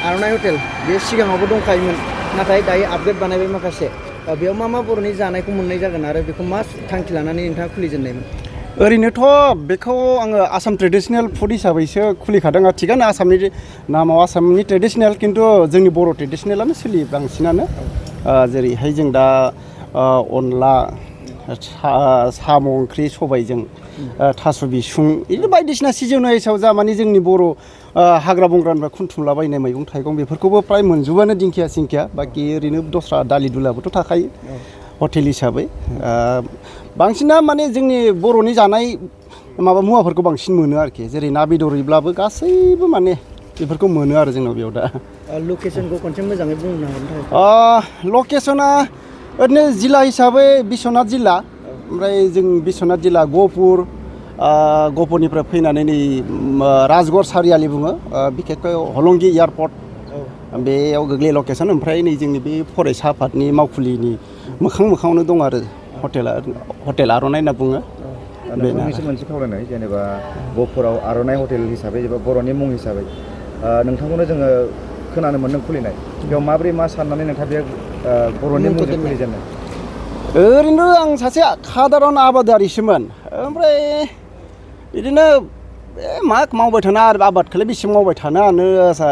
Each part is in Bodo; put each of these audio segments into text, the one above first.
आर'नाइ हटेल बे सिगाङावबो दंखायोमोन नाथाय दायो आपडेट बानायबाय माखासे बेयाव मा बर'नि जानायखौ मोननाय जागोन आरो बेखौ मा थांखि लानानै नोंथाङा खुलिजेननायमोन? ओरैनोथ' बेखौ आङो आसाम ट्रेडिसनेल फुड हिसाबैसो खुलिखादों थिगानो आसामनि नामाव आसामनि ट्रेडिसनेल खिन्थु जोंनि बर' ट्रेडिसनेलानो सोलियो बांसिनानो जेरैहाय जों दा अनला साम' ओंख्रि सबायजों थास' बिसुं बिदिनो बायदिसिना सिजोन हिसाबै जा माने जोंनि बर' हाग्रा बंग्रानिफ्राय खुन्थुमलाबायनाय मैगं थाइगं बेफोरखौबो फ्राय मोनजोबानो दिंखिया सिंखिया बाखि ओरैनो दस्रा दालि दुलाबोथ' थाखायो हटेल हिसाबै बांसिना माने जोंनि बर'नि जानाय माबा मुवाफोरखौ बांसिन मोनो आरोखि जेरै ना बेदरैब्लाबो गासैबो माने बेफोरखौ मोनो आरो जोंनाव बेयाव दा लकेसनखौ खनसे मोजाङै बुंनो हागोन? लकेसना ओरैनो जिल्ला हिसाबै बिश्वनाथ जिल्ला ओमफ्राय जों बिश्वनाथ जिल्ला गहपुरनिफ्राय फैनानै नै राजगड़ सारियालि बुङो बिखेखकै हलंगि एयारपर्ट बेयाव गोग्लैयो लकेसन ओमफ्राय नै जोंनि बे फरायसा आफादनि मावखुलिनि मोखाङावनो दं आरो हटेल आर'नाइ होनना बुङो। मोनसे खावलायनाय जेनेबा गहपुराव आर'नाइ हटेल हिसाबै एबा बर'नि मुं हिसाबै नोंथांखौनो जोङो खोनानो मोन्दों खुलिनाय बेयाव माबोरै मा साननानै नोंथाङा बे बर'नि मुंजों खुलिजेननाय? ओरैनो आं सासे सादारन आबादारिसोमोन ओमफ्राय बिदिनो मा मावबाय थानो आरो आबादखौलाय बेसे मावबाय थानो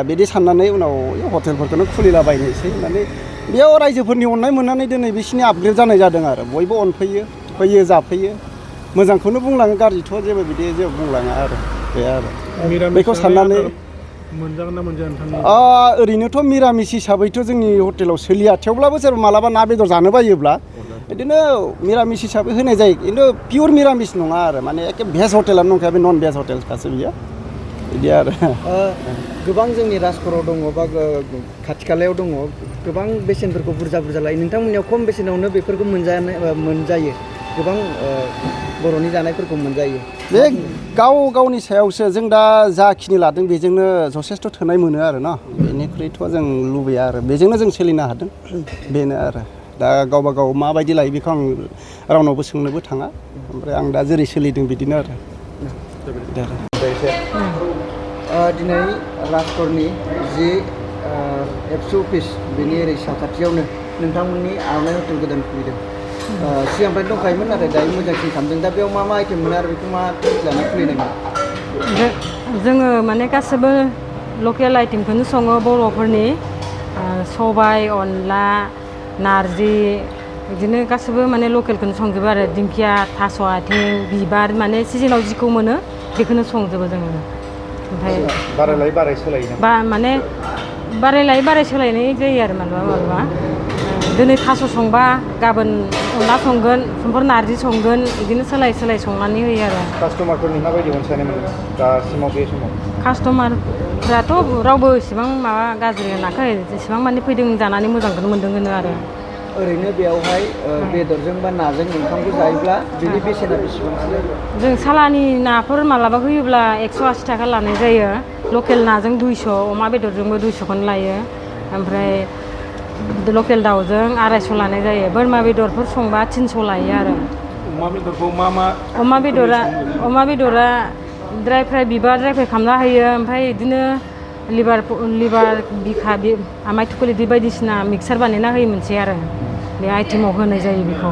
बिदि साननानै उनाव हटेलफोरखौनो खुलिलाबायनोसै होननानै बेयाव रायजोफोरनि अननाय मोननानै दिनै बिसिनि आपग्रेड जानाय जादों आरो बयबो फैयो जाफैयो मोजांखौनो बुंलाङो गाज्रिथ' जेबो बुंलाङा आरो बे आरो बेखौ साननानै मोनजागोन ना मोनजाया नोंथांनि? ओरैनोथ' मिरामिस हिसाबैथ' जोंनि हटेलाव सोलिया थेवब्लाबो सोरबा मालाबा ना बेदर जानो बायोब्ला बिदिनो मिरामिस हिसाबै होनाय जायो खिन्थु पियर मिरामिस नङा आरो माने एखे भेज हटेलानो नंखाया बे नन भेज हटेलखासो बियो बिदि आरो गोबां जोंनि राजक'राव दङ बा खाथि खालायाव दङ गोबां बेसेनफोरखौ बुरजा लायो नोंथांमोननियाव खम बेसेनावनो बेफोरखौ मोनजायो गोबां बर'नि जानायफोरखौ मोनजायो बे गावनि सायावसो जों दा जाखिनि लादों बेजोंनो जथेस्थ' थोनाय मोनो आरो ना बेनिख्रुइथ' जों लुबैया आरो बेजोंनो जों सोलिनो हादों बेनो आरो दा गावबा गाव माबायदि लायो बेखौ आं रावनावबो सोंनोबो थाङा ओमफ्राय आं दा जेरै सोलिदों बिदिनो आरो दिनै राजक'रनि जि एबसु अफिस बेनि ओरै साखाथियावनो नोंथांमोननि आर'नाइ हटेल गोदान खुलिदों सिगांनिफ्राय दंखायोमोन नाथाय दायो मोजांसिन खालामदों दा बेयाव मा आइटेम मोनो आरो बेखौ मा लानानै खुलिदोंमोन? जोङो माने गासैबो लकेल आइटेमखौनो सङो बर'फोरनि सबाय अनला नारजि बिदिनो गासैबो माने लकेलखौनो संजोबो आरो दिंखिया थास' आथिं बिबार माने सिजोनाव जिखौ मोनो बेखौनो संजोबो जोङो ओमफ्राय बाराय लायै बाराय सोलायो माने बाराय लायै बाराय सोलायनाय जायो आरो मालाबा दिनै थास' संबा गाबोन अनला संगोन समफोर नारजि संगोन बिदिनो सोलाय संनानै होयो आरो कास्टमारफोरनि माबायदि अनसायनाय मोनो दासिमाव बे समाव? कास्टमारफ्राथ' रावबो इसेबां माबा गाज्रि होनाखै जेसेबां माने फैदों जानानै मोजांखौनो मोनदों होनो आरो ओरैनो बेयावहाय बेदरजों बा नाजों ओंखामखौ जायोब्ला बिनि बेसेना बेसेबांसो जायो? जों सालानि नाफोर मालाबा होयोब्ला 180 थाखा लानाय जायो लकेल नाजों 200 अमा बेदरजोंबो 200खौनो लायो ओमफ्राय लकेल दाउजों 250 लानाय जायो बोरमा बेदरफोर संबा 300 लायो आरो अमा बेदरखौ मा अमा बेदरा ड्राय फ्राय बिबार ड्राय फ्राय खालामना होयो ओमफ्राय बिदिनो लिभार बिखा आमाय थुखुल बिदि बायदिसिना मिक्सार बानायना होयो मोनसे आरो बे आइटेमाव होनाय जायो बेखौ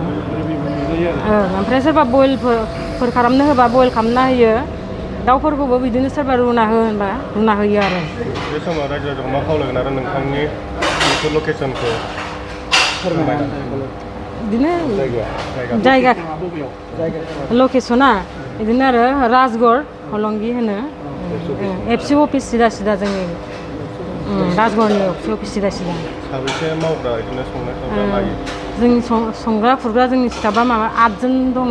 ओमफ्राय सोरबा बयलफोर खालामनो होबा बयल खालामना होयो दाउफोरखौबो बिदिनो सोरबा रुना हो होनबा रुना होयो आरो बे समाव रायजो राजाखौ मा खावलायगोन आरो नोंथांनि लकेसनखौ बिदिनो जायगा लकेसना बिदिनो आरो राजगड़ हलंगि होनो एबसु अफिस सिदा जोंनि राजगड़नि एबसु अफिस सिदा साबैसे मावग्रा बिदिनो संनाय खावनाय लायो? जोंनि संग्रा खुरग्रा जोंनि स्टाफआ 8 जन दङ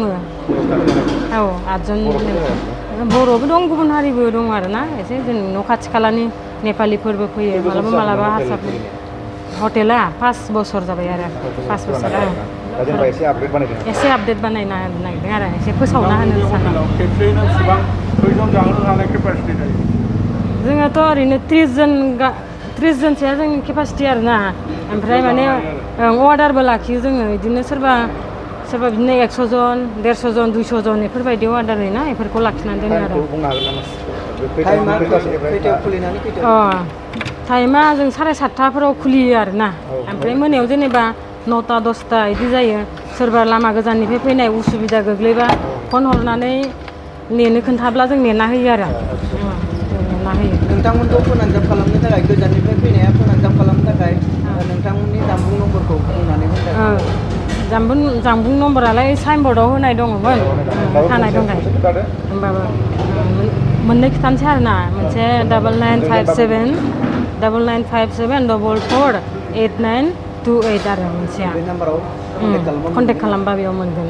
8 जन बर'बो दं गुबुन हारिबो दं आरोना एसे जोंनि न' खाथि खालानि नेपालिफोरबो फैयो मालाबा हारसाफोर हटेला 5 बोसोर जाबाय आरो 5 बोसोर एसे आपडेट बानायनो नागिरदों आरो एसे फोसावना होनो सानदों जोङोथ' ओरैनो 30 जनसोआ जोंनि केपासिटि आरोना ओमफ्राय माने अर्डारबो लाखियो जोङो बिदिनो सोरबा बिदिनो 100 जन 150 जन 200 जन बेफोरबायदि अर्डार होयोना बेफोरखौ लाखिनानै दोनो आरो टाइमा जों 7:30फोराव खुलियो आरोना ओमफ्राय मोनायाव जेनेबा 9टा 10टा बिदि जायो सोरबा लामा गोजाननिफ्राय फैनाय उसुबिदा गोग्लैबा फन हरनानै नेनो खोन्थाब्ला जों नेना होयो आरो नेना होयो नोंथांमोनखौ फोनांजाब खालामनो थाखाय गोजाननिफ्राय फैनाया फोनांजाब खालामनो थाखाय नोंथांमोननि जानबुं नम्बरखौ बुंनानै होदों जानबुं नम्बरालाय साइनबर्डआव होनाय दङमोन थानाय दंखाय होमबाबो मोननै खिथानोसै आरोना मोनसे 9957 9957 44928 आरो मोनसेया बे नाम्बाराव कन्टेक्ट खालामबा बेयाव मोनगोन